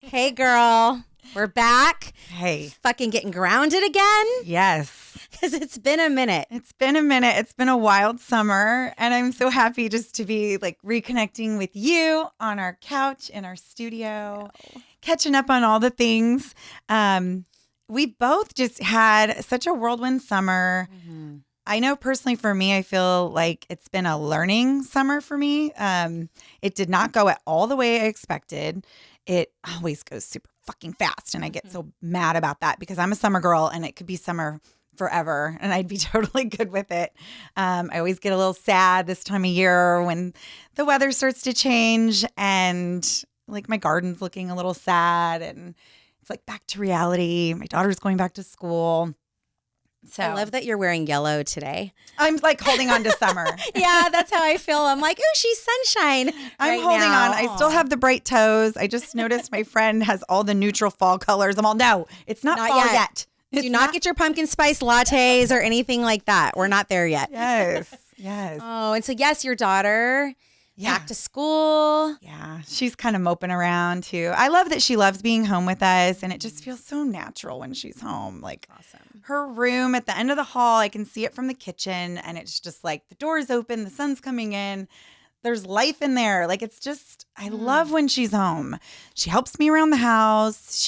Hey, girl. We're back. Hey. Fucking getting grounded again. Yes. Because it's been a minute. It's been a minute. It's been a wild summer. And I'm so happy just to be like reconnecting with you on our couch in our studio, catching up on all the things. We both just had such a whirlwind summer. Mm-hmm. I know personally for me, I feel like it's been a learning summer for me. It did not go at all the way I expected. It always goes super fucking fast. And I get so mad about that because I'm a summer girl and it could be summer forever and I'd be totally good with it. I always get a little sad this time of year when the weather starts to change and like my garden's looking a little sad and it's like back to reality. My daughter's going back to school. So I love that you're wearing yellow today. I'm like holding on to summer. Yeah, that's how I feel. I'm like, ooh, she's sunshine. I'm holding on. I still have the bright toes. I just noticed my friend has all the neutral fall colors. I'm all, no, it's not fall yet. Do not get your pumpkin spice lattes or anything like that. We're not there yet. Yes. Yes. Oh, and so yes, your daughter back to school. Yeah. She's kind of moping around too. I love that she loves being home with us and it just feels so natural when she's home. Like her room at the end of the hall, I can see it from the kitchen and it's just like the door's open, the sun's coming in. There's life in there. Like it's just, I love when she's home. She helps me around the house.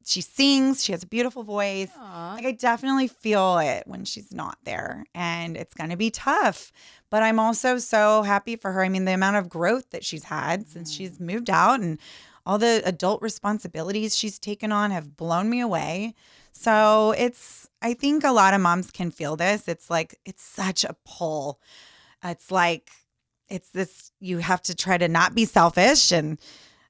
She sings. She has a beautiful voice. Aww. Like I definitely feel it when she's not there and it's going to be tough, but I'm also so happy for her. I mean, the amount of growth that she's had since she's moved out and all the adult responsibilities she's taken on have blown me away. So I think a lot of moms can feel this. It's like, it's such a pull. It's like, it's this, you have to try to not be selfish and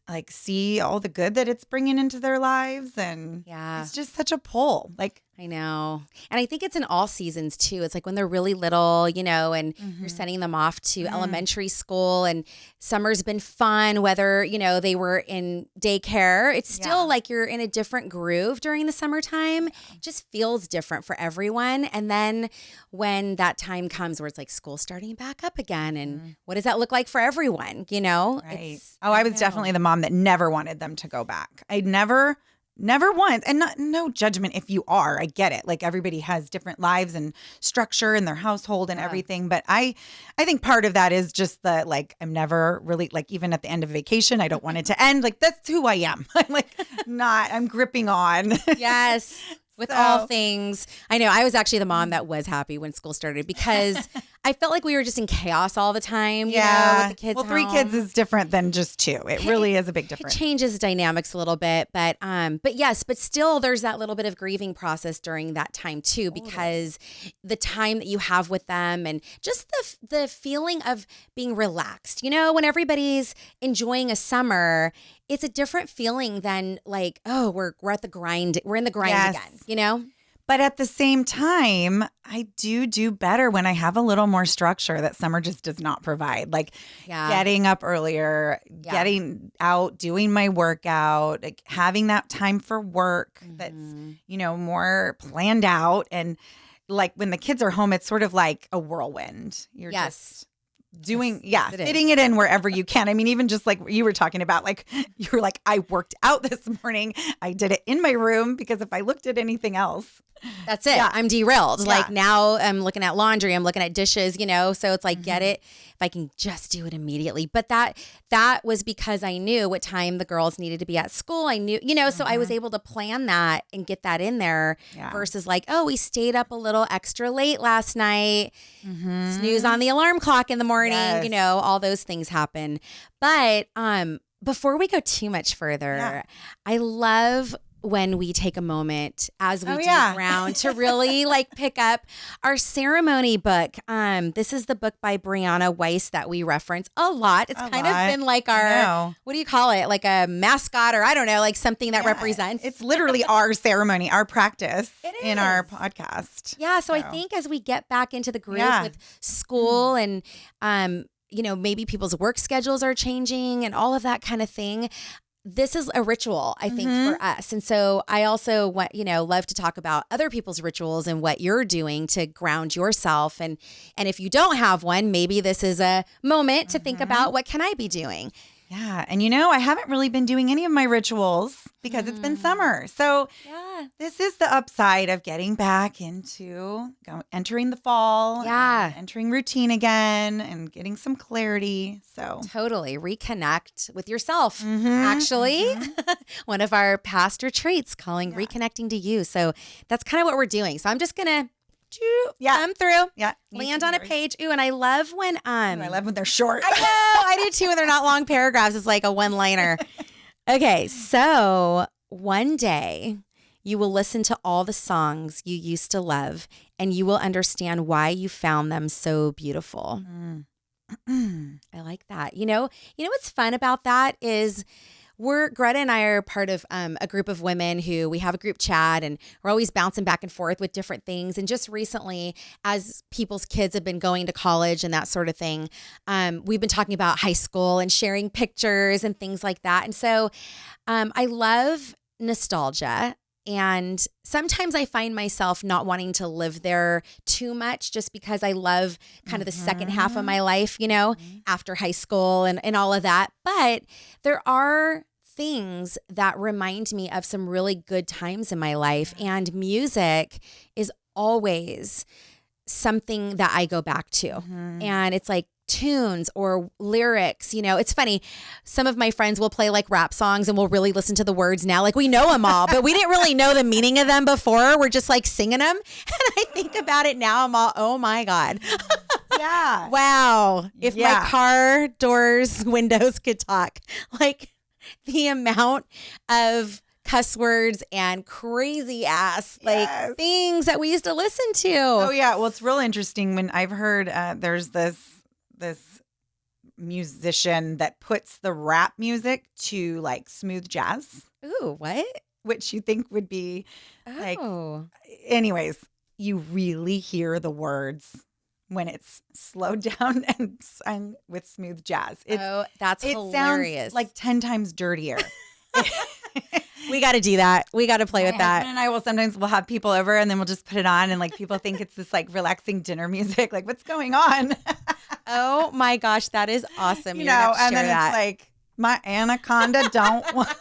like see all the good that it's bringing into their lives. And it's just such a pull. Like, I know. And I think it's in all seasons too. It's like when they're really little, and you're sending them off to elementary school and summer's been fun, whether, they were in daycare. It's still like you're in a different groove during the summertime. It just feels different for everyone. And then when that time comes where it's like school starting back up again and what does that look like for everyone, Right. I was definitely the mom that never wanted them to go back. I never once, and no judgment if you are, I get it. Like everybody has different lives and structure in their household and everything. But I think part of that is just the, like, I'm never really like, even at the end of vacation, I don't want it to end. Like, that's who I am. I'm like, I'm gripping on. Yes. With all things. I know. I was actually the mom that was happy when school started because I felt like we were just in chaos all the time, with the kids. Well, 3 kids is different than just 2. It really is a big difference. It changes dynamics a little bit, but still there's that little bit of grieving process during that time too, because the time that you have with them and just the feeling of being relaxed, when everybody's enjoying a summer, it's a different feeling than like, oh, we're at the grind. We're in the grind again, But at the same time, I do better when I have a little more structure that summer just does not provide. Like getting up earlier, getting out, doing my workout, like having that time for work that's, more planned out. And like when the kids are home, it's sort of like a whirlwind. You're just doing, fitting it in wherever you can. I mean, even just like you were talking about, like you were like, I worked out this morning. I did it in my room because if I looked at anything else, that's it. I'm derailed. Like now I'm looking at laundry, I'm looking at dishes, so it's like, get it. If I can just do it immediately. But that was because I knew what time the girls needed to be at school. I knew, so I was able to plan that and get that in there versus like, oh, we stayed up a little extra late last night, snooze on the alarm clock in the morning, all those things happen. But before we go too much further, I love when we take a moment as we do ground to really like pick up our ceremony book. This is the book by Brianna Weiss that we reference a lot. It's kind of been like our, what do you call it? Like a mascot or I don't know, like something that represents. It's literally our ceremony, our practice in our podcast. Yeah. So I think as we get back into the groove with school and, maybe people's work schedules are changing and all of that kind of thing. This is a ritual, I think, for us. And so I also want, love to talk about other people's rituals and what you're doing to ground yourself. And if you don't have one, maybe this is a moment to think about what can I be doing? Yeah. And I haven't really been doing any of my rituals because it's been summer. So this is the upside of getting back into entering the fall, and entering routine again and getting some clarity. So totally reconnect with yourself. Actually, one of our past retreats calling reconnecting to you. So that's kind of what we're doing. So I'm just going to come through, land on a page. Ooh, and I love when I love when they're short. I know, I do too. When they're not long paragraphs, it's like a one-liner. Okay, so one day you will listen to all the songs you used to love, and you will understand why you found them so beautiful. I like that. You know what's fun about that is Gretta and I are part of a group of women who we have a group chat, and we're always bouncing back and forth with different things. And just recently, as people's kids have been going to college and that sort of thing, we've been talking about high school and sharing pictures and things like that. And so I love nostalgia. And sometimes I find myself not wanting to live there too much just because I love kind of the second half of my life, after high school and all of that. But there are things that remind me of some really good times in my life. And music is always something that I go back to. And it's like tunes or lyrics. It's funny. Some of my friends will play like rap songs and we'll really listen to the words now. Like we know them all, but we didn't really know the meaning of them before. We're just like singing them. And I think about it now, I'm all, oh my God. Yeah. Wow. If my car doors, windows could talk, like the amount of cuss words and crazy ass things that we used to listen to. Oh yeah. Well, it's real interesting when I've heard there's this musician that puts the rap music to like smooth jazz. Ooh, what? Which you think would be anyways, you really hear the words when it's slowed down and sung with smooth jazz. That's hilarious. Sounds like 10 times dirtier. We got to do that. We got to play with that. And I will sometimes we'll have people over and then we'll just put it on and like people think it's this like relaxing dinner music. Like what's going on? Oh my gosh, that is awesome. And then it's like my anaconda don't want.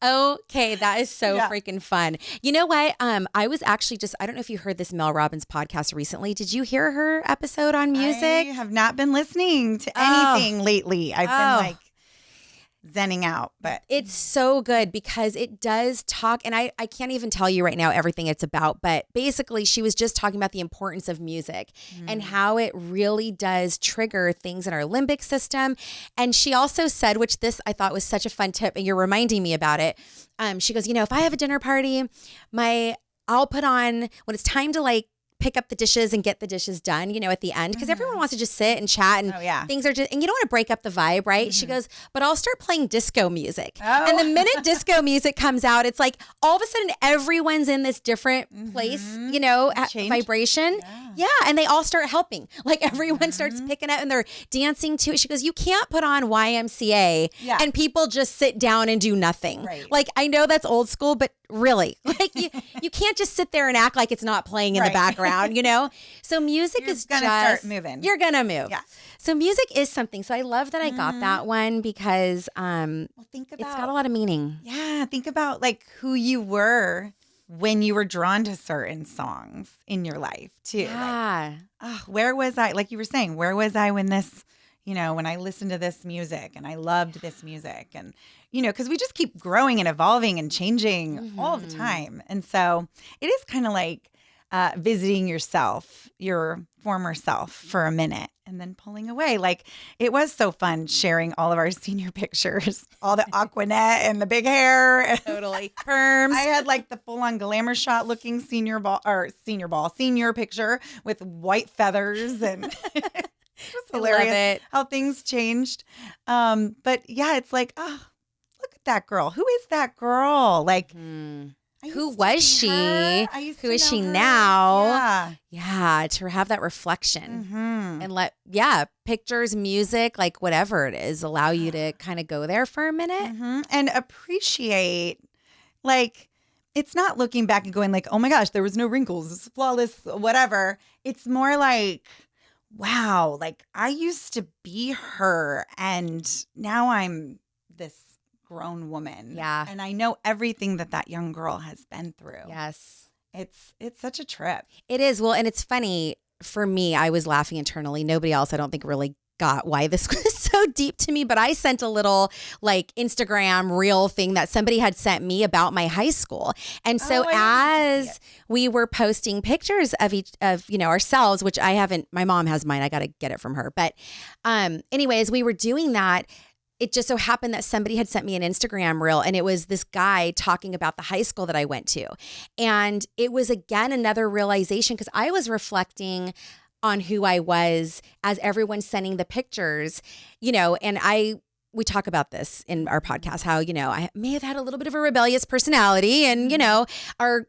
Okay, that is so freaking fun. You know what? I was actually I don't know if you heard this Mel Robbins podcast recently. Did you hear her episode on music? I have not been listening to anything lately. I've been like zenning out, but it's so good because it does talk, and I can't even tell you right now everything it's about, but basically she was just talking about the importance of music and how it really does trigger things in our limbic system. And she also said, which this I thought was such a fun tip, and you're reminding me about it. She goes, if I have a dinner party, I'll put on when it's time to like pick up the dishes and get the dishes done, at the end, because everyone wants to just sit and chat and things are just, and you don't want to break up the vibe, right? She goes, but I'll start playing disco music. And the minute disco music comes out, it's like all of a sudden everyone's in this different place, vibration. Yeah. And they all start helping. Like everyone starts picking up and they're dancing to it. She goes, you can't put on YMCA and people just sit down and do nothing. Right. Like I know that's old school, but really, like you can't just sit there and act like it's not playing in the background, So music is gonna start moving. You're gonna move. Yeah. So music is something. So I love that I got that one because think about, it's got a lot of meaning. Yeah, think about like who you were when you were drawn to certain songs in your life too. Yeah. Like, where was I? Like you were saying, where was I when this, when I listened to this music and I loved this music and because we just keep growing and evolving and changing all the time. And so it is kind of like visiting yourself, your former self for a minute and then pulling away. Like it was so fun sharing all of our senior pictures, all the Aquanet and the big hair. Totally. Perms. I had like the full on glamour shot looking senior picture with white feathers and it was hilarious how things changed. But yeah, it's like, look at that girl. Who is that girl? Like, who was she? Who is she now? Yeah, to have that reflection and pictures, music, like whatever it is, allow you to kind of go there for a minute and appreciate, like, it's not looking back and going like, oh my gosh, there was no wrinkles, it's flawless, whatever. It's more like, wow, like I used to be her and now I'm this grown woman. Yeah. And I know everything that young girl has been through. Yes. It's such a trip. It is. Well, and it's funny for me, I was laughing internally. Nobody else, I don't think, really got why this was so deep to me, but I sent a little like Instagram reel thing that somebody had sent me about my high school. And so as we were posting pictures of ourselves, which I haven't, my mom has mine, I got to get it from her. But anyways, we were doing that. It just so happened that somebody had sent me an Instagram reel, and it was this guy talking about the high school that I went to. And it was, again, another realization, because I was reflecting on who I was as everyone's sending the pictures, and we talk about this in our podcast, how, I may have had a little bit of a rebellious personality, and, our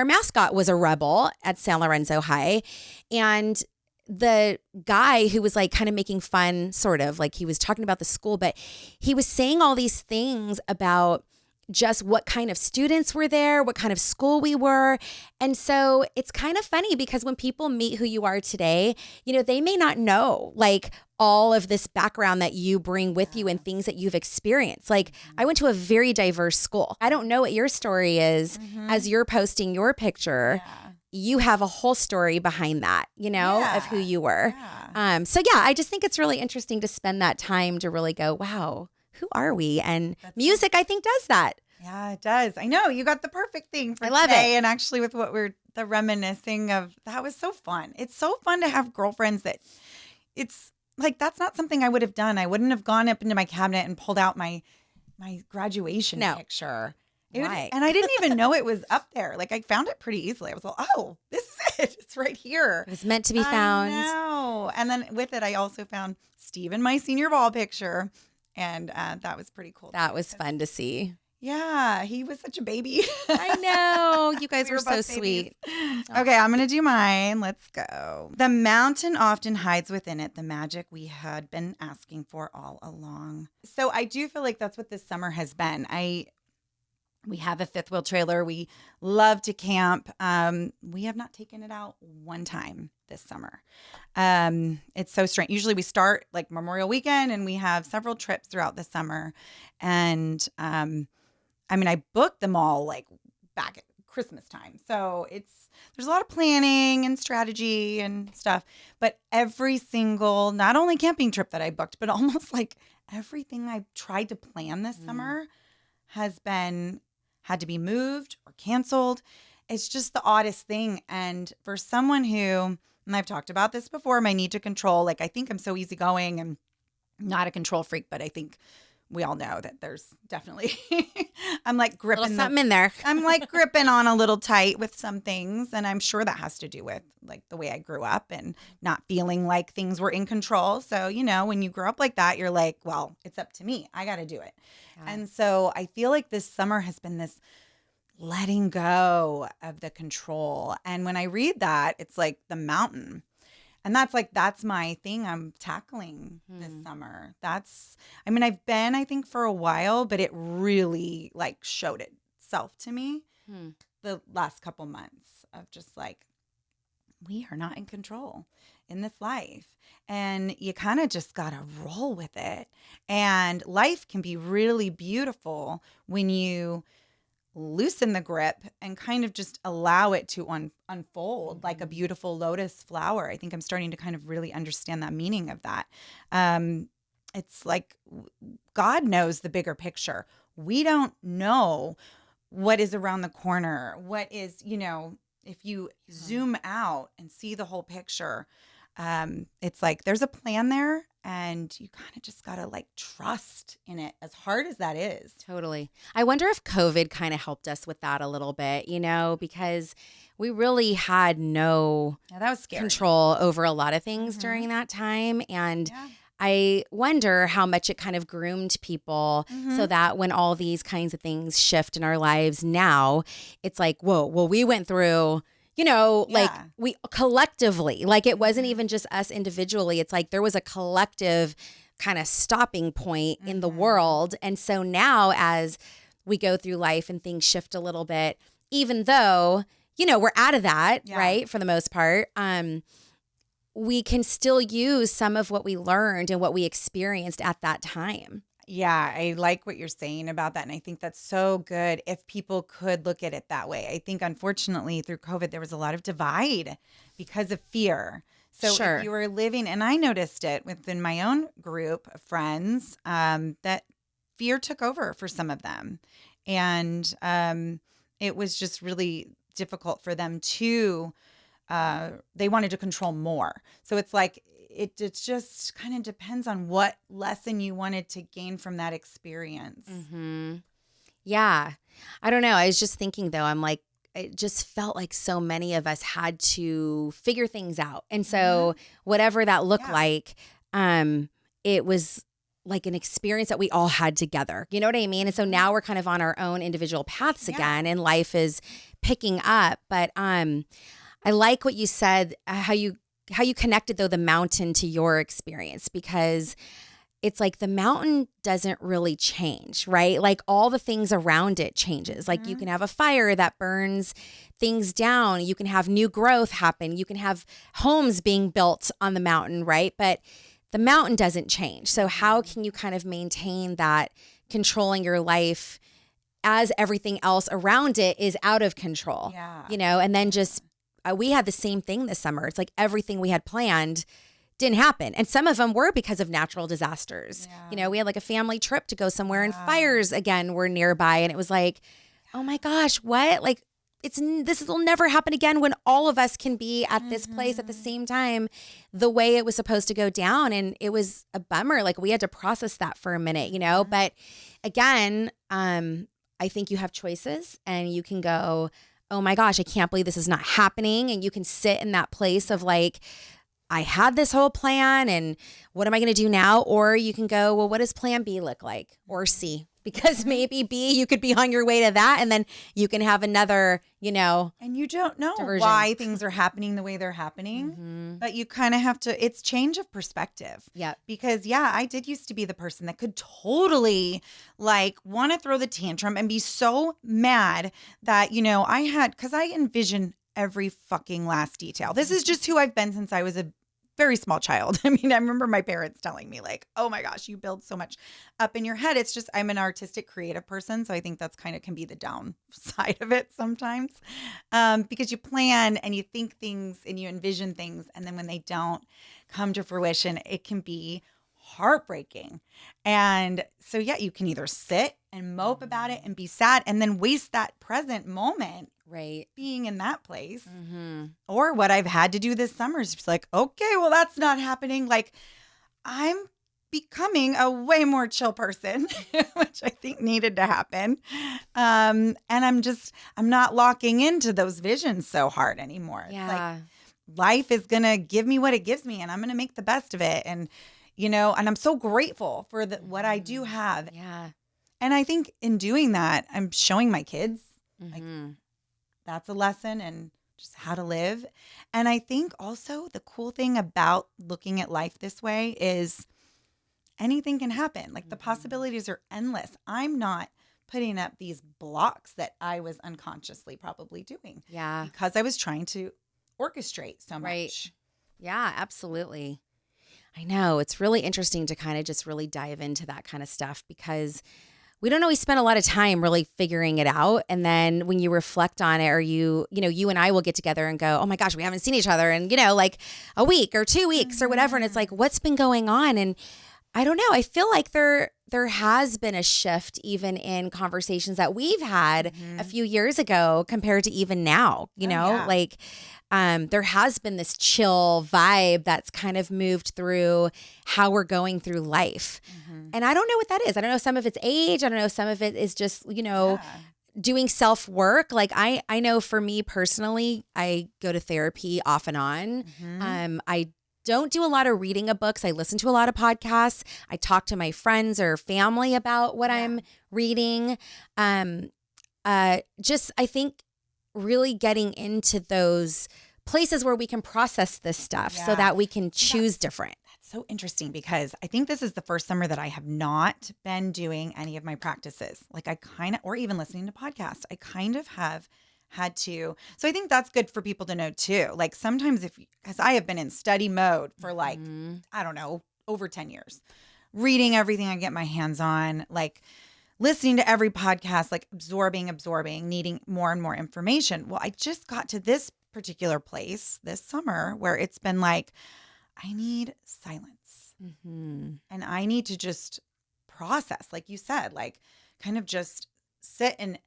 mascot was a rebel at San Lorenzo High. And the guy who was like kind of making fun, sort of like he was talking about the school, but he was saying all these things about just what kind of students were there, what kind of school we were. And so it's kind of funny, because when people meet who you are today, they may not know like all of this background that you bring with you and things that you've experienced. Like I went to a very diverse school. I don't know what your story is as you're posting your picture. Yeah. You have a whole story behind that, of who you were. Yeah. So yeah, I just think it's really interesting to spend that time to really go, wow, who are we? And music, I think, does that. Yeah, it does. I know you got the perfect thing for I love today. it. And actually with what we're the reminiscing of, that was so fun. It's so fun to have girlfriends that it's like, that's not something I would have done. I wouldn't have gone up into my cabinet and pulled out my graduation picture. Right. And I didn't even know it was up there. Like I found it pretty easily. I was like, oh, this is it. It's right here. It was meant to be found. I know. And then with it, I also found Steve in my senior ball picture. And that was pretty cool. That was fun to see. Yeah, he was such a baby. I know. You guys were so sweet. Okay, I'm going to do mine. Let's go. The mountain often hides within it the magic we had been asking for all along. So I do feel like that's what this summer has been. We have a fifth wheel trailer. We love to camp. We have not taken it out one time this summer. It's so strange. Usually we start like Memorial Weekend and we have several trips throughout the summer. And I booked them all like back at Christmas time. So there's a lot of planning and strategy and stuff. But every single, not only camping trip that I booked, but almost like everything I tried to plan this summer has had to be moved or canceled. It's just the oddest thing. And for someone who, and I've talked about this before, my need to control, like I think I'm so easygoing and not a control freak, but I think we all know that there's definitely, I'm like gripping something in there. I'm like gripping on a little tight with some things. And I'm sure that has to do with like the way I grew up and not feeling like things were in control. So, when you grow up like that, you're like, well, it's up to me. I got to do it. Yeah. And so I feel like this summer has been this letting go of the control. And when I read that, it's like the mountain. And that's my thing I'm tackling this summer. I've been, I think, for a while, but it really like showed itself to me the last couple months of just like, we are not in control in this life. And you kind of just got to roll with it. And life can be really beautiful when you loosen the grip and kind of just allow it to unfold like a beautiful lotus flower. I think I'm starting to kind of really understand that meaning of that. It's like God knows the bigger picture. We don't know what is around the corner. What is, if you zoom out and see the whole picture, it's like there's a plan there. And you kind of just got to like trust in it, as hard as that is. Totally. I wonder if COVID kind of helped us with that a little bit, because we really had no that was scary. Control over a lot of things during that time. And I wonder how much it kind of groomed people so that when all these kinds of things shift in our lives now, it's like, whoa, well, we went through... like we collectively, like it wasn't even just us individually. It's like there was a collective kind of stopping point in the world. And so now as we go through life and things shift a little bit, even though, we're out of that, right? For the most part, we can still use some of what we learned and what we experienced at that time. Yeah, I like what you're saying about that. And I think that's so good if people could look at it that way. I think, unfortunately, through COVID, there was a lot of divide because of fear. So Sure. if you were living, and I noticed it within my own group of friends, that fear took over for some of them. And it was just really difficult for them to, they wanted to control more. So it's like, it just kind of depends on what lesson you wanted to gain from that experience. Mm-hmm. Yeah. I don't know. I was just thinking, though, I'm like, it just felt like so many of us had to figure things out. And so whatever that looked like, it was like an experience that we all had together. You know what I mean? And so now we're kind of on our own individual paths again, and life is picking up. But I like what you said, how you connected, though, the mountain to your experience, because it's like the mountain doesn't really change, right? Like all the things around it changes. Like you can have a fire that burns things down. You can have new growth happen. You can have homes being built on the mountain, right? But the mountain doesn't change. So how can you kind of maintain that controlling your life as everything else around it is out of control? Yeah. You know, and then just we had the same thing this summer. It's like everything we had planned didn't happen. And some of them were because of natural disasters. Yeah. You know, we had like a family trip to go somewhere and fires again were nearby. And it was like, oh my gosh, what? Like this will never happen again when all of us can be at this place at the same time, the way it was supposed to go down. And it was a bummer. Like we had to process that for a minute, you know, but again, I think you have choices and you can go, oh my gosh, I can't believe this is not happening. And you can sit in that place of like, I had this whole plan and what am I going to do now? Or you can go, well, what does plan B look like? Or C? Because maybe B, you could be on your way to that. And then you can have another, you know. And you don't know diversion. Why things are happening the way they're happening. But you kind of have to, it's change of perspective. Yeah. Because I did used to be the person that could totally like want to throw the tantrum and be so mad that, you know, because I envision every fucking last detail. This is just who I've been since I was a very small child. I mean, I remember my parents telling me like, oh my gosh, you build so much up in your head. It's just, I'm an artistic, creative person. So I think that's kind of can be the downside of it sometimes, because you plan and you think things and you envision things. And then when they don't come to fruition, it can be heartbreaking. And so, you can either sit and mope about it and be sad and then waste that present moment. Right. Being in that place. Or what I've had to do this summer is just like, okay, well, that's not happening. Like I'm becoming a way more chill person, which I think needed to happen. And I'm not locking into those visions so hard anymore. Yeah. It's like life is going to give me what it gives me and I'm going to make the best of it. And, you know, and I'm so grateful for what I do have. Yeah. And I think in doing that, I'm showing my kids like, that's a lesson and just how to live. And I think also the cool thing about looking at life this way is anything can happen. Like the possibilities are endless. I'm not putting up these blocks that I was unconsciously probably doing. Yeah. Because I was trying to orchestrate so much. Right. Yeah, absolutely. I know. It's really interesting to kind of just really dive into that kind of stuff because we don't always spend a lot of time really figuring it out. And then when you reflect on it or you and I will get together and go, oh my gosh, we haven't seen each other in, like a week or 2 weeks or whatever. And it's like, what's been going on? And I don't know. I feel like there has been a shift even in conversations that we've had a few years ago compared to even now, there has been this chill vibe that's kind of moved through how we're going through life. And I don't know what that is. I don't know. Some of it's age. I don't know. Some of it is just, doing self-work. Like I know for me personally, I go to therapy off and on. I don't do a lot of reading of books. I listen to a lot of podcasts. I talk to my friends or family about what I'm reading. I think really getting into those places where we can process this stuff so that we can choose different. That's so interesting because I think this is the first summer that I have not been doing any of my practices. Like or even listening to podcasts. I kind of have had to. So I think that's good for people to know too. Like sometimes because I have been in study mode for like, I don't know, over 10 years, reading everything I get my hands on, like listening to every podcast, like absorbing, needing more and more information. Well, I just got to this particular place this summer where it's been like, I need silence and I need to just process, like you said, like kind of just sit and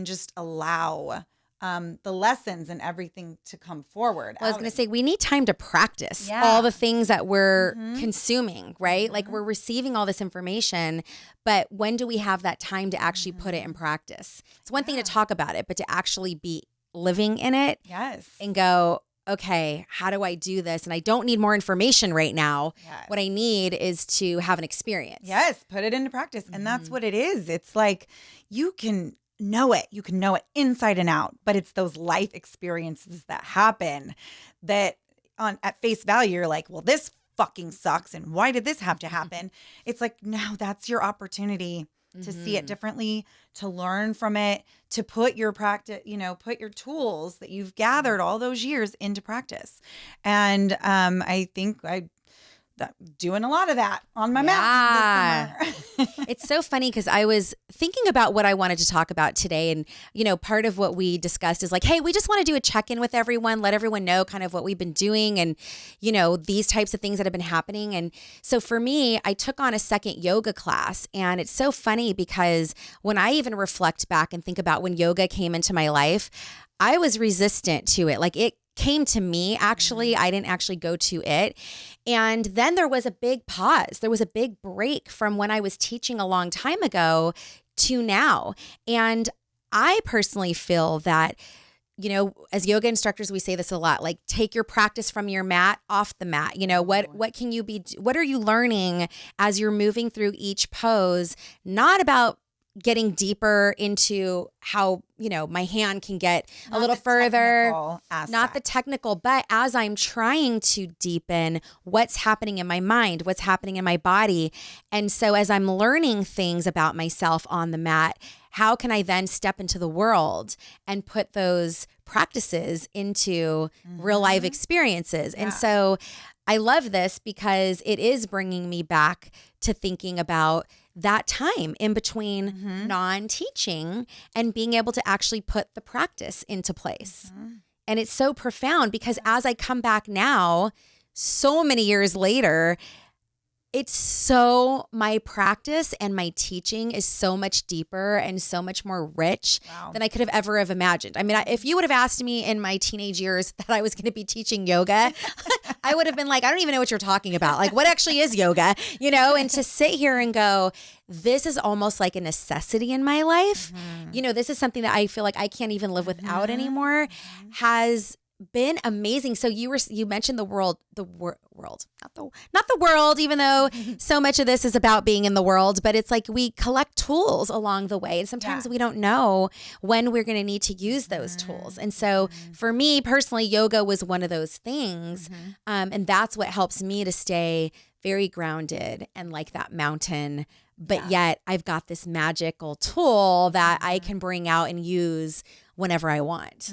just allow the lessons and everything to come forward. Well, I was going to say, we need time to practice all the things that we're consuming, right? Like we're receiving all this information, but when do we have that time to actually put it in practice? It's one thing to talk about it, but to actually be living in it and go, okay, how do I do this? And I don't need more information right now. Yes. What I need is to have an experience. Yes, put it into practice. And that's what it is. It's like you can know it. You can know it inside and out, but it's those life experiences that happen that at face value, you're like, well, this fucking sucks. And why did this have to happen? It's like, no, that's your opportunity to see it differently, to learn from it, to put your practice, put your tools that you've gathered all those years into practice. And I think doing a lot of that on my mountain this summer. It's so funny because I was thinking about what I wanted to talk about today. And, part of what we discussed is like, hey, we just want to do a check-in with everyone, let everyone know kind of what we've been doing and, these types of things that have been happening. And so for me, I took on a second yoga class. And it's so funny because when I even reflect back and think about when yoga came into my life, I was resistant to it. Like it came to me, actually. I didn't actually go to it. And then there was a big pause. There was a big break from when I was teaching a long time ago to now. And I personally feel that, as yoga instructors, we say this a lot, like take your practice from your mat off the mat. What are you learning as you're moving through each pose? Not about getting deeper into how, my hand can get a little further, not the technical, but as I'm trying to deepen what's happening in my mind, what's happening in my body. And so as I'm learning things about myself on the mat, how can I then step into the world and put those practices into real life experiences? Yeah. And so I love this because it is bringing me back to thinking about that time in between non-teaching and being able to actually put the practice into place. And it's so profound because as I come back now, so many years later, my practice and my teaching is so much deeper and so much more rich than I could have ever have imagined. I mean, if you would have asked me in my teenage years that I was going to be teaching yoga, I would have been like, I don't even know what you're talking about. Like, what actually is yoga? And to sit here and go, this is almost like a necessity in my life. This is something that I feel like I can't even live without anymore, has been amazing. So you mentioned the world, not the world, even though so much of this is about being in the world, but it's like we collect tools along the way. And sometimes we don't know when we're going to need to use those tools. And so for me personally, yoga was one of those things. And that's what helps me to stay very grounded and like that mountain. But yet I've got this magical tool that I can bring out and use whenever I want.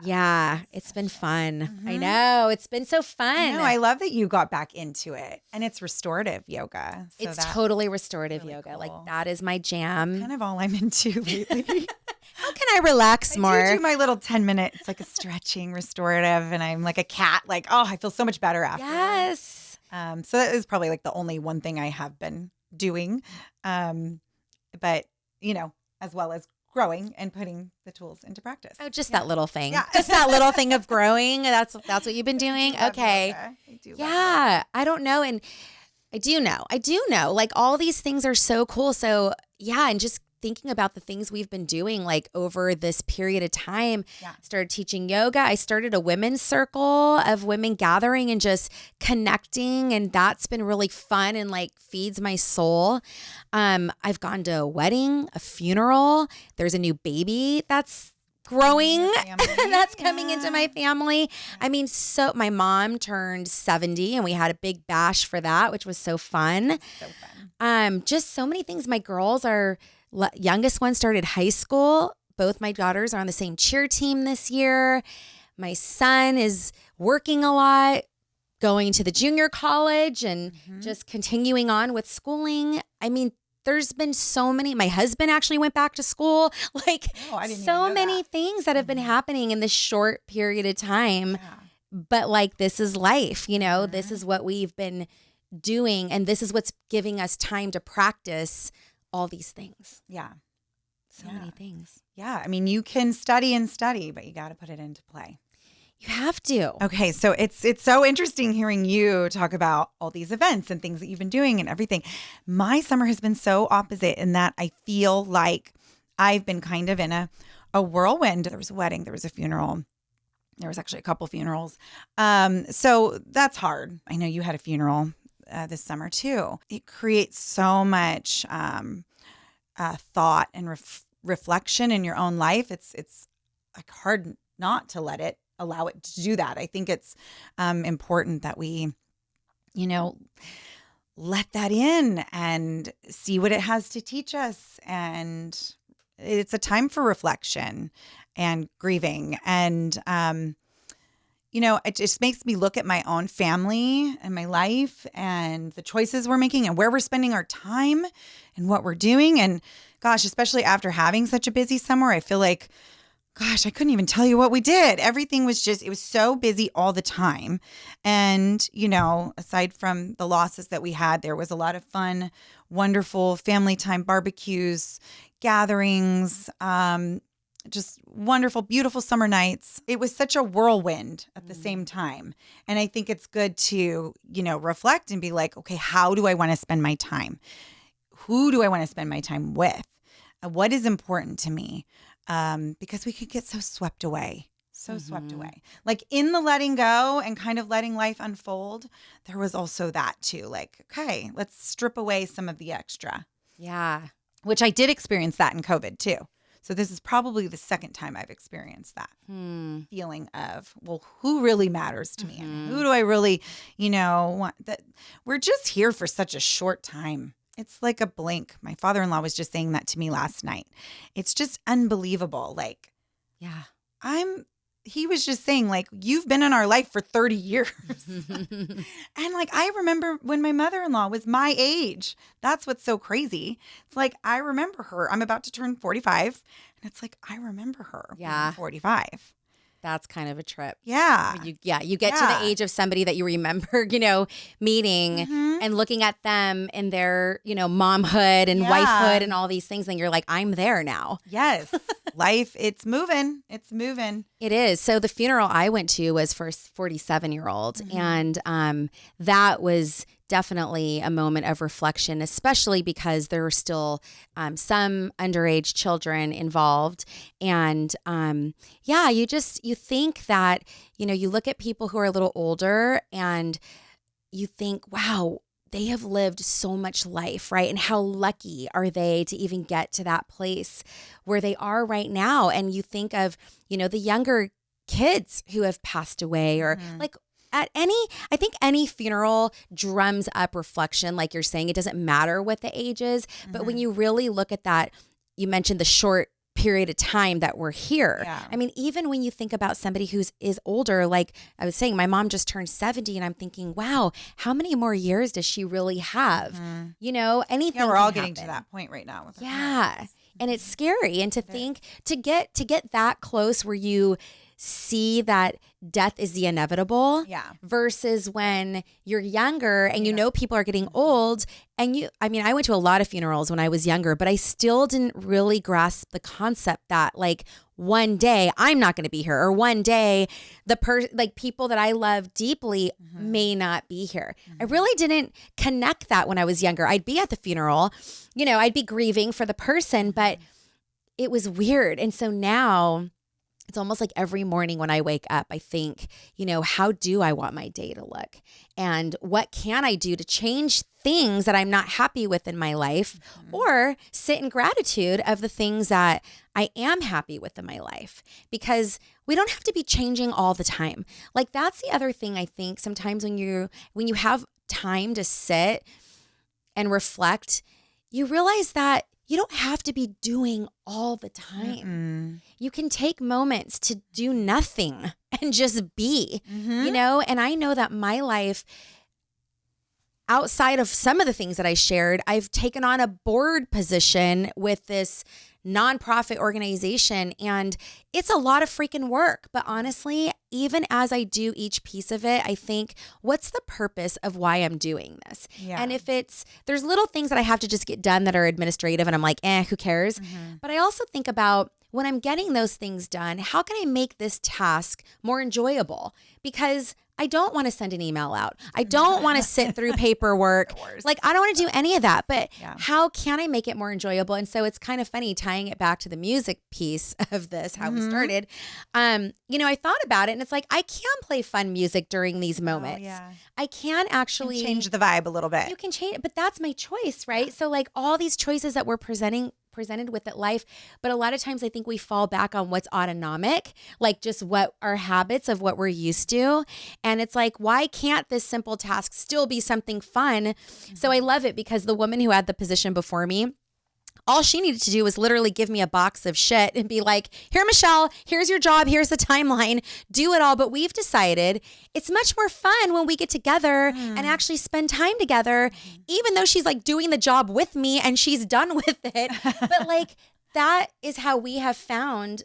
Yeah, it's been fun. I know. It's been so fun. No, I love that you got back into it. And it's restorative yoga. So it's totally restorative yoga. Cool. Like that is my jam. That's kind of all I'm into lately. How can I relax more? I do my little 10-minute, it's like a stretching restorative. And I'm like a cat. Like, I feel so much better after. Yes. So that is probably like the only one thing I have been doing. But, as well as growing and putting the tools into practice. Oh, just that little thing. Yeah. Just that little thing of growing. That's what you've been doing. Okay. I do. Yeah. I don't know. And I do know. Like all these things are so cool. So yeah. And just thinking about the things we've been doing like over this period of time. Started teaching yoga. I started a women's circle of women gathering and just connecting. And that's been really fun and like feeds my soul. I've gone to a wedding, a funeral. There's a new baby that's growing that's coming into my family. I mean, so my mom turned 70 and we had a big bash for that, which was so fun. Just so many things. My girls youngest one started high school. both my daughters are on the same cheer team this year. My son is working a lot, going to the junior college and just continuing on with schooling. I mean, there's been so many. My husband actually went back to school. Like so many things that have been happening in this short period of time. Yeah. But like, this is life, you know, this is what we've been doing. And this is what's giving us time to practice all these things. Yeah. So many things. Yeah. I mean, you can study and study, but you got to put it into play. You have to. Okay, so it's so interesting hearing you talk about all these events and things that you've been doing and everything. My summer has been so opposite in that I feel like I've been kind of in a whirlwind. There was a wedding, there was a funeral. There was actually a couple funerals. So that's hard. I know you had a funeral this summer too. It creates so much thought and reflection in your own life. It's like hard not to allow it to do that. I think it's important that we, let that in and see what it has to teach us. And it's a time for reflection and grieving. And, it just makes me look at my own family and my life and the choices we're making and where we're spending our time and what we're doing. And gosh, especially after having such a busy summer, I feel like, gosh, I couldn't even tell you what we did. Everything was it was so busy all the time. And, aside from the losses that we had, there was a lot of fun, wonderful family time barbecues, gatherings, just wonderful, beautiful summer nights. It was such a whirlwind at the same time. And I think it's good to, reflect and be like, okay, how do I want to spend my time? Who do I want to spend my time with? What is important to me? Because we could get so swept away, swept away. Like in the letting go and kind of letting life unfold, there was also that too. Like, okay, let's strip away some of the extra. Yeah. Which I did experience that in COVID too. So this is probably the second time I've experienced that feeling of, well, who really matters to me? And who do I really, want? That we're just here for such a short time. It's like a blink. My father-in-law was just saying that to me last night. It's just unbelievable. Like, yeah, he was just saying, like, you've been in our life for 30 years. And like, I remember when my mother-in-law was my age. That's what's so crazy. It's like, I remember her. I'm about to turn 45. And it's like, I remember her. Yeah. 45. That's kind of a trip. Yeah. You get to the age of somebody that you remember, meeting and looking at them in their, momhood and wifehood and all these things. And you're like, I'm there now. Yes. Life, it's moving. It's moving. It is. So the funeral I went to was for a 47-year-old. And that was definitely a moment of reflection, especially because there were still some underage children involved. And you think that, you look at people who are a little older and you think, wow, they have lived so much life, right? And how lucky are they to even get to that place where they are right now? And you think of, the younger kids who have passed away or like I think any funeral drums up reflection, like you're saying. It doesn't matter what the age is, but when you really look at that, you mentioned the short period of time that we're here. Yeah. I mean, even when you think about somebody is older, like I was saying, my mom just turned 70 and I'm thinking, wow, how many more years does she really have? Anything. Yeah, we're all can getting to happen. that point right now. With And it's scary. And to think, to get that close where you see that death is the inevitable versus when you're younger and people are getting old and I went to a lot of funerals when I was younger, but I still didn't really grasp the concept that like one day I'm not going to be here or one day people that I love deeply may not be here. I really didn't connect that when I was younger. I'd be at the funeral, I'd be grieving for the person, but it was weird. And so now it's almost like every morning when I wake up, I think, how do I want my day to look? And what can I do to change things that I'm not happy with in my life or sit in gratitude of the things that I am happy with in my life? Because we don't have to be changing all the time. Like that's the other thing I think sometimes when you have time to sit and reflect, you realize that you don't have to be doing all the time. You can take moments to do nothing and just be, and I know that my life, outside of some of the things that I shared, I've taken on a board position with this nonprofit organization, and it's a lot of freaking work. But honestly, even as I do each piece of it, I think, what's the purpose of why I'm doing this? Yeah. And if there's little things that I have to just get done that are administrative and I'm like, who cares? But I also think about, when I'm getting those things done, how can I make this task more enjoyable? Because I don't want to send an email out. I don't want to sit through paperwork. Like, I don't want to do any of that, but how can I make it more enjoyable? And so it's kind of funny tying it back to the music piece of this, how we started. I thought about it, and it's like, I can play fun music during these moments. I can actually change the vibe a little bit. You can change it, but that's my choice, right? So like all these choices that we're presented with at life, but a lot of times I think we fall back on what's autonomic, like just what our habits of what we're used to. And it's like, why can't this simple task still be something fun? So I love it, because the woman who had the position before me, all she needed to do was literally give me a box of shit and be like, here, Michelle, here's your job. Here's the timeline. Do it all. But we've decided it's much more fun when we get together and actually spend time together, even though she's like doing the job with me and she's done with it. But like, that is how we have found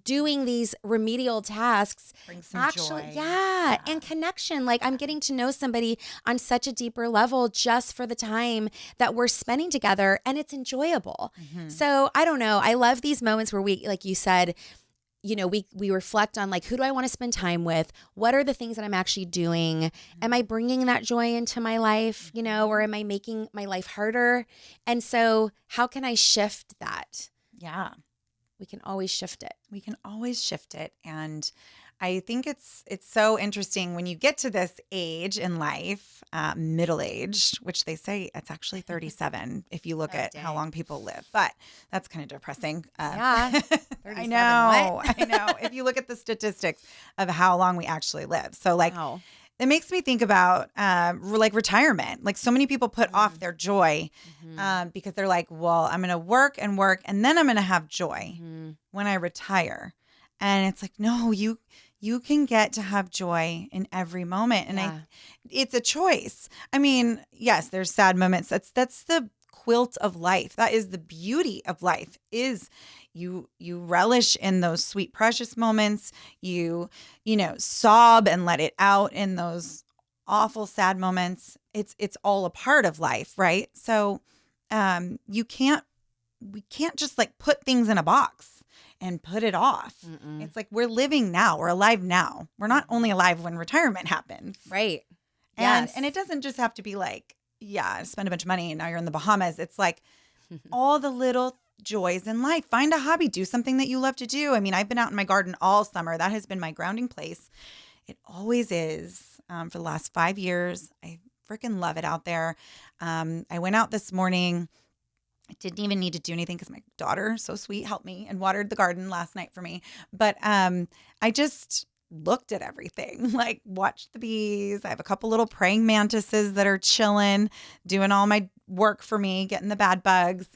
doing these remedial tasks brings some actually joy. Yeah, and connection. Like, I'm getting to know somebody on such a deeper level just for the time that we're spending together, and it's enjoyable. So I don't know, I love these moments where we, like you said, we reflect on, like, who do I want to spend time with? What are the things that I'm actually doing? Am I bringing that joy into my life, or am I making my life harder? And so how can I shift that? Yeah. We can always shift it. We can always shift it. And I think it's so interesting when you get to this age in life, middle-aged, which they say it's actually 37 if you look at how long people live. But that's kind of depressing. Yeah. 37, I know. If you look at the statistics of how long we actually live. So like, it makes me think about like retirement. Like, so many people put off their joy because they're like, well, I'm going to work and then I'm going to have joy when I retire. And it's like, no, you can get to have joy in every moment. And it's a choice. I mean, yes, there's sad moments. That's the quilt of life. That is the beauty of life, is you relish in those sweet, precious moments. You sob and let it out in those awful, sad moments. It's all a part of life, right? So we can't just like put things in a box and put it off. It's like, we're living now. We're alive now. We're not only alive when retirement happens. Right. And it doesn't just have to be like, spend a bunch of money and now you're in the Bahamas. It's like all the little joys in life. Find a hobby. Do something that you love to do. I mean, I've been out in my garden all summer. That has been my grounding place. It always is. For the last 5 years, I freaking love it out there. I went out this morning. I didn't even need to do anything because my daughter, so sweet, helped me and watered the garden last night for me. But I just looked at everything, like watched the bees. I have a couple little praying mantises that are chilling, doing all my work for me, getting the bad bugs.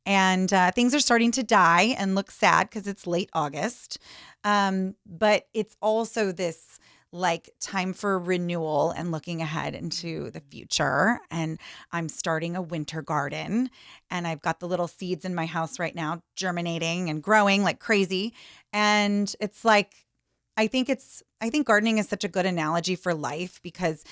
And things are starting to die and look sad because it's late August. But it's also this like time for renewal and looking ahead into the future. And I'm starting a winter garden, and I've got the little seeds in my house right now germinating and growing like crazy. And it's like, I think gardening is such a good analogy for life, because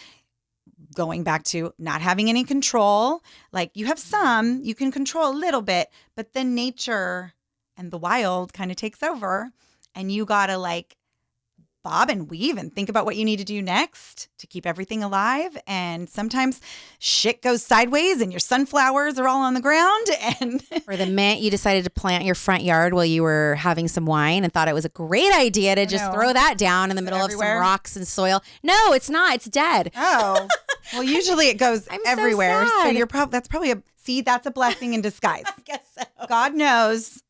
going back to not having any control, like you have some, you can control a little bit, but then nature and the wild kind of takes over, and you got to like bob and weave and think about what you need to do next to keep everything alive. And sometimes shit goes sideways and your sunflowers are all on the ground. Or the minute you decided to plant your front yard while you were having some wine and thought it was a great idea to just throw that down in the middle of some rocks and soil. No, it's not. It's dead. Oh, well, usually it goes everywhere. So you're that's probably that's a blessing in disguise. I guess so. God knows.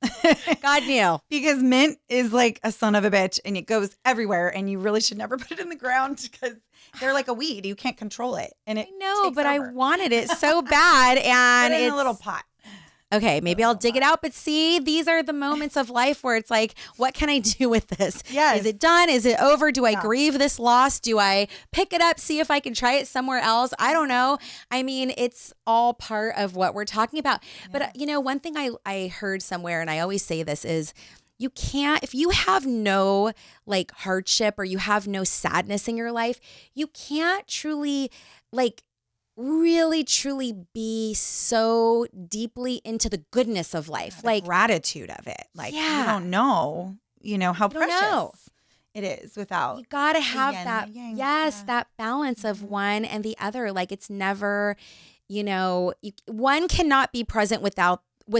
God knew. Because mint is like a son of a bitch, and it goes everywhere, and you really should never put it in the ground because they're like a weed. You can't control it. And I know, but over. I wanted it so bad. And it's in a little pot. Okay, maybe I'll dig it out. But see, these are the moments of life where it's like, what can I do with this? Yes. Is it done? Is it over? Do I grieve this loss? Do I pick it up, see if I can try it somewhere else? I don't know. I mean, it's all part of what we're talking about. Yeah. But, one thing I heard somewhere, and I always say this, is you can't, if you have no like hardship or you have no sadness in your life, you can't truly really truly be so deeply into the goodness of life. The gratitude of it. You don't know, how precious it is without. You got to have that. Yes. That balance of one and the other. It's never, one cannot be present with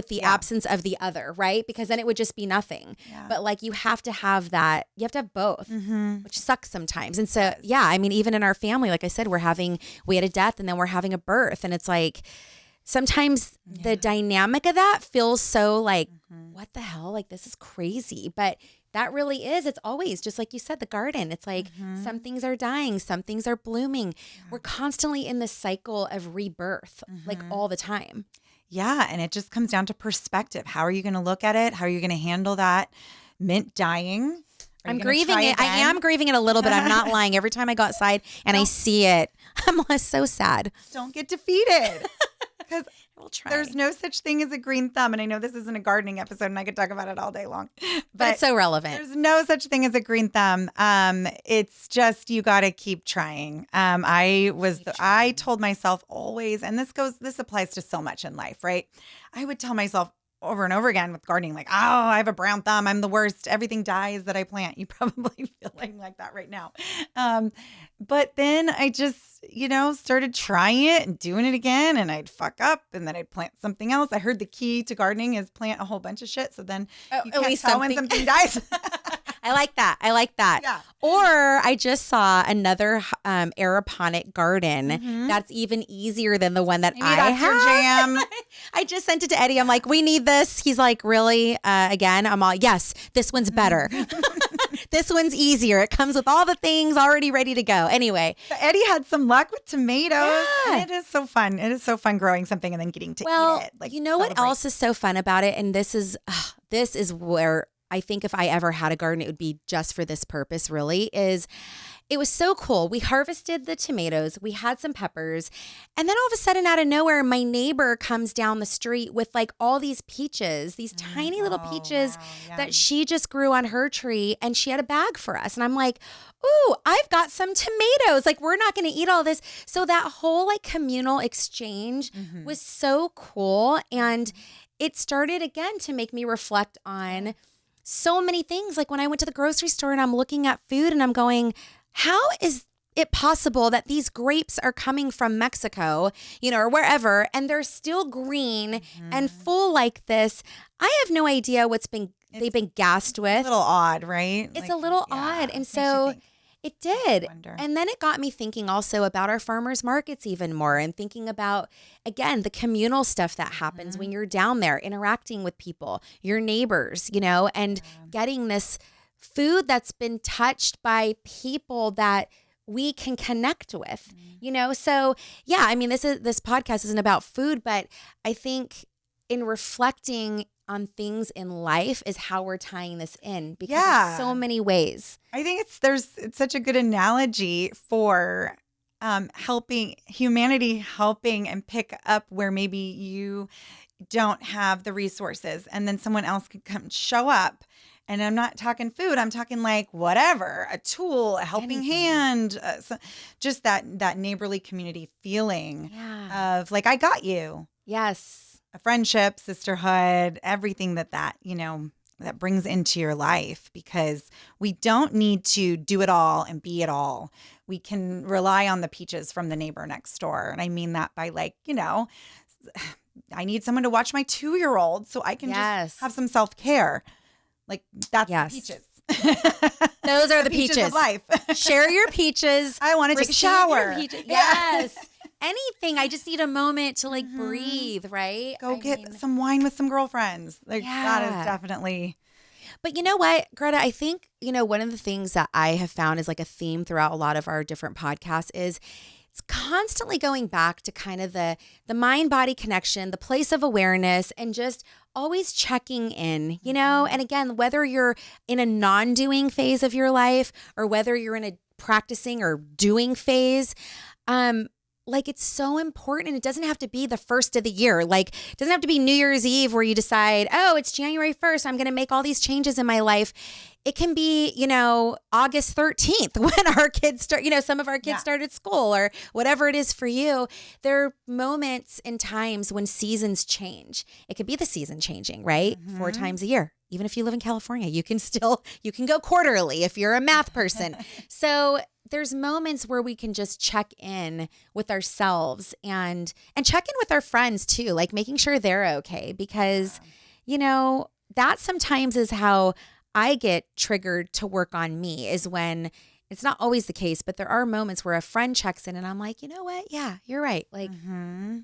the absence of the other, right? Because then it would just be nothing. Yeah. But you have to have that. You have to have both, which sucks sometimes. And so, even in our family, like I said, we had a death and then we're having a birth. And it's sometimes the dynamic of that feels so what the hell? This is crazy. But that really is. It's always just like you said, the garden. It's some things are dying, some things are blooming. Yeah. We're constantly in this cycle of rebirth, all the time. Yeah. And it just comes down to perspective. How are you going to look at it? How are you going to handle that mint dying? I'm grieving it. I am grieving it a little bit. I'm not lying. Every time I go outside and I see it, I'm so sad. Don't get defeated. Because there's no such thing as a green thumb. And I know this isn't a gardening episode and I could talk about it all day long. But it's so relevant. There's no such thing as a green thumb. It's just you got to keep trying. I told myself always, and this applies to so much in life, right? I would tell myself over and over again with gardening, I have a brown thumb. I'm the worst. Everything dies that I plant. You probably feeling like that right now. But then I just, started trying it and doing it again, and I'd fuck up and then I'd plant something else. I heard the key to gardening is plant a whole bunch of shit. So then you can't tell when something dies. I like that. Yeah. Or I just saw another aeroponic garden that's even easier than the one that I have. Your jam. I just sent it to Eddie. I'm like, we need this. He's like, really? Again? I'm all, yes, this one's better. This one's easier. It comes with all the things already ready to go. Anyway. But Eddie had some luck with tomatoes. Yeah. It is so fun. It is so fun growing something and then getting to eat it. What else is so fun about it? And this is where I think if I ever had a garden, it would be just for this purpose, really, is it was so cool. We harvested the tomatoes. We had some peppers. And then all of a sudden, out of nowhere, my neighbor comes down the street with all these peaches, these tiny little peaches that she just grew on her tree. And she had a bag for us. And I'm like, ooh, I've got some tomatoes. We're not going to eat all this. So that whole communal exchange was so cool. And it started again to make me reflect on so many things. When I went to the grocery store and I'm looking at food and I'm going, how is it possible that these grapes are coming from Mexico, or wherever, and they're still green and full like this? I have no idea they've been gassed with. It's a little odd, right? It's a little odd. And so it did. And then it got me thinking also about our farmers markets even more, and thinking about, again, the communal stuff that happens when you're down there interacting with people, your neighbors, and getting this food that's been touched by people that we can connect with, So this podcast isn't about food, but I think in reflecting on things in life is how we're tying this in, because there's so many ways. I think it's such a good analogy for helping humanity, helping and pick up where maybe you don't have the resources, and then someone else can come show up. And I'm not talking food. I'm talking whatever, a tool, a helping hand, just that neighborly community feeling of I got you. Yes. A friendship, sisterhood, everything that brings into your life, because we don't need to do it all and be it all. We can rely on the peaches from the neighbor next door. And I mean that by I need someone to watch my 2-year-old so I can just have some self-care. That's the peaches. Those are the peaches of life. Share your peaches. I want to take a shower. Yes. Anything. I just need a moment to breathe, right? Go get some wine with some girlfriends. That is definitely. But you know what, Greta, I think, one of the things that I have found is a theme throughout a lot of our different podcasts is it's constantly going back to kind of the mind-body connection, the place of awareness, and just always checking in, you know? And again, whether you're in a non-doing phase of your life or whether you're in a practicing or doing phase, like it's so important. And it doesn't have to be the first of the year. Like it doesn't have to be New Year's Eve where you decide, oh, it's January 1st. I'm going to make all these changes in my life. It can be, you know, August 13th when our kids start, you know, some of our kids started school or whatever it is for you. There are moments and times when seasons change. It could be the season changing, right? 4 times a year. Even if you live in California, you can go quarterly if you're a math person. So there's moments where we can just check in with ourselves and check in with our friends too, like making sure they're okay because, you know, that sometimes is how I get triggered to work on me is when it's not always the case, but there are moments where a friend checks in and I'm like, you know what? Yeah, you're right. Like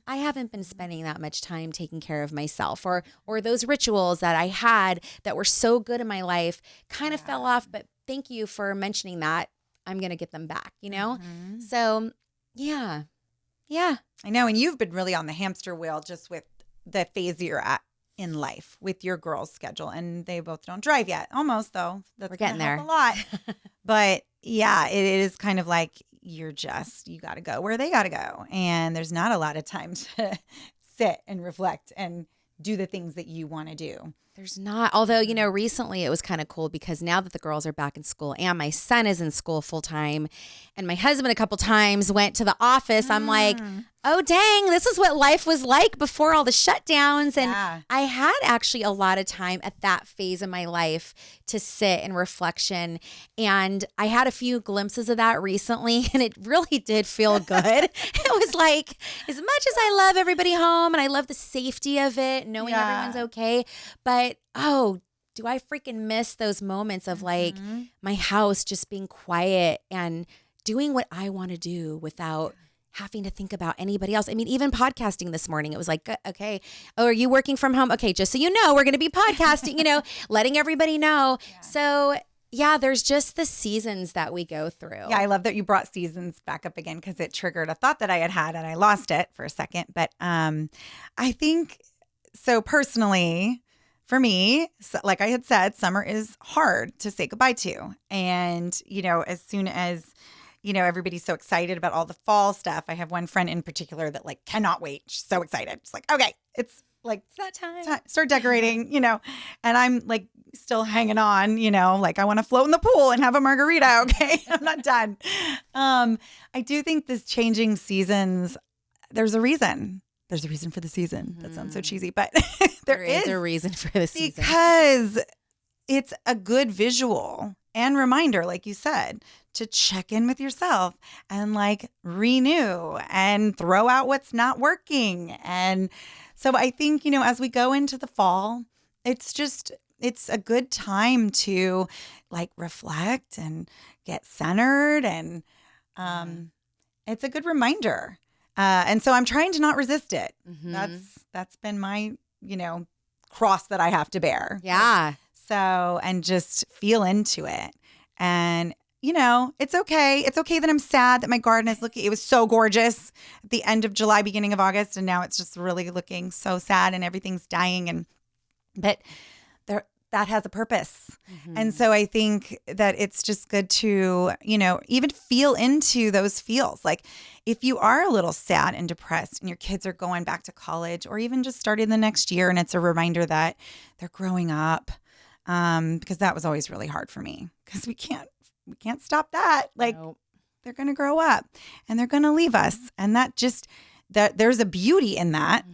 I haven't been spending that much time taking care of myself or those rituals that I had that were so good in my life kind of fell off. But thank you for mentioning that. I'm going to get them back, you know? So yeah. I know. And you've been really on the hamster wheel just with the phase you're at in life with your girls' schedule. And they both don't drive yet. Almost, though. We're getting there. A lot. But yeah, it is kind of like you got to go where they got to go. And there's not a lot of time to sit and reflect and do the things that you want to do. There's not. Although, you know, recently it was kind of cool because now that the girls are back in school and my son is in school full time and my husband a couple times went to the office, I'm like, oh, dang, this is what life was like before all the shutdowns. And I had actually a lot of time at that phase of my life to sit in reflection. And I had a few glimpses of that recently, and it really did feel good. It was like, as much as I love everybody home and I love the safety of it, knowing everyone's okay, but do I freaking miss those moments of like my house just being quiet and doing what I want to do without having to think about anybody else. I mean, even podcasting this morning, it was like, okay, oh, are you working from home? Okay, just so you know, we're going to be podcasting, you know, letting everybody know. So yeah, there's just the seasons that we go through. Yeah, I love that you brought seasons back up again because it triggered a thought that I had and I lost it for a second. But I think, so personally, for me, so like I had said, summer is hard to say goodbye to. And, you know, as soon as, you know, everybody's so excited about all the fall stuff. I have one friend in particular that like cannot wait. She's so excited. It's like, okay, it's like it's that time. Start decorating, you know. And I'm like still hanging on, you know, like I want to float in the pool and have a margarita. Okay, I'm not done. I do think this changing seasons, there's a reason. There's a reason for the season. That sounds so cheesy, but there is a reason for the season. Because it's a good visual and reminder, like you said, to check in with yourself and like renew and throw out what's not working. And so I think, you know, as we go into the fall, it's a good time to like reflect and get centered. And it's a good reminder. And so I'm trying to not resist it. That's been my, you know, cross that I have to bear. Yeah. So, and just feel into it. And, you know, it's okay. It's okay that I'm sad that my garden is it was so gorgeous at the end of July, beginning of August. And now it's just really looking so sad and everything's dying. But that has a purpose. And so I think that it's just good to, you know, even feel into those feels. Like if you are a little sad and depressed and your kids are going back to college or even just starting the next year and it's a reminder that they're growing up, because that was always really hard for me because we can't stop that. Like they're going to grow up and they're going to leave us. And that there's a beauty in that.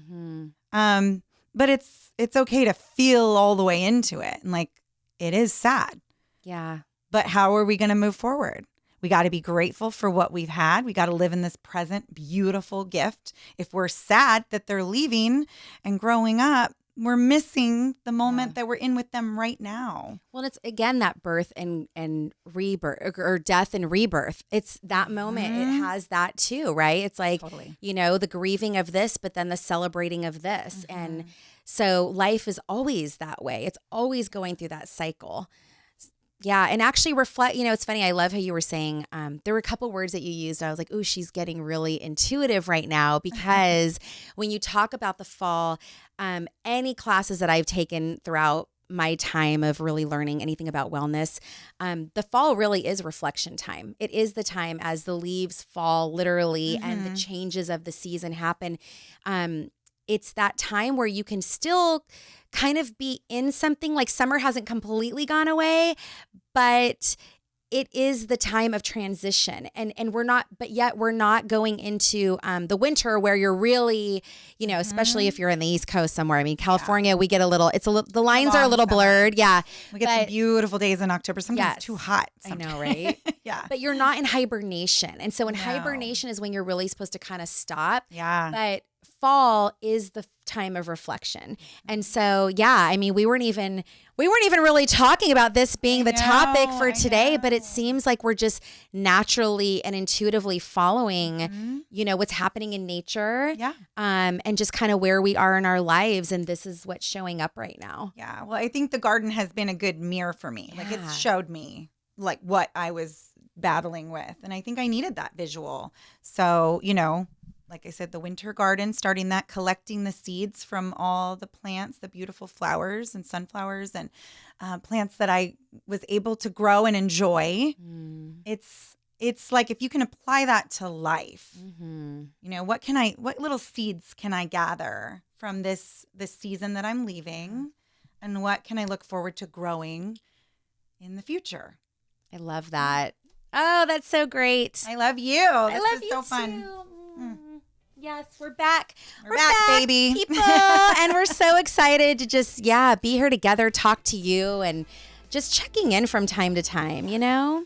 But it's okay to feel all the way into it. And like, it is sad. Yeah. But how are we going to move forward? We got to be grateful for what we've had. We got to live in this present beautiful gift. If we're sad that they're leaving and growing up, we're missing the moment that we're in with them right now. Well, it's again that birth and rebirth or death and rebirth. It's that moment. It has that too, right? It's like, you know, the grieving of this, but then the celebrating of this. And so life is always that way. It's always going through that cycle. Yeah. And actually reflect, it's funny. I love how you were saying, there were a couple words that you used. I was like, oh, she's getting really intuitive right now, because when you talk about the fall, any classes that I've taken throughout my time of really learning anything about wellness, the fall really is reflection time. It is the time as the leaves fall literally and the changes of the season happen. It's that time where you can still kind of be in something, like summer hasn't completely gone away, but it is the time of transition, and we're not going into the winter where you're really, especially if you're in the East Coast somewhere. I mean, California, we get the lines are a little blurred. Yeah. We get some beautiful days in October. Sometimes it's too hot. Sometimes. I know, right? Yeah. But you're not in hibernation. And so in hibernation is when you're really supposed to kind of stop. Yeah. But fall is the time of reflection. And so, I mean, we weren't even really talking about this being the topic for today, but it seems like we're just naturally and intuitively following, what's happening in nature, and just kind of where we are in our lives. And this is what's showing up right now. Yeah. Well, I think the garden has been a good mirror for me. Like, it's showed me like what I was battling with. And I think I needed that visual. So, like I said, the winter garden, starting that, collecting the seeds from all the plants, the beautiful flowers and sunflowers and plants that I was able to grow and enjoy. It's like, if you can apply that to life, what little seeds can I gather from this season that I'm leaving, and what can I look forward to growing in the future? I love that. Oh, that's so great. I love you. I love you so fun. Too. Yes, we're back. We're back, baby. People. And we're so excited to just, be here together, talk to you, and just checking in from time to time, Yeah.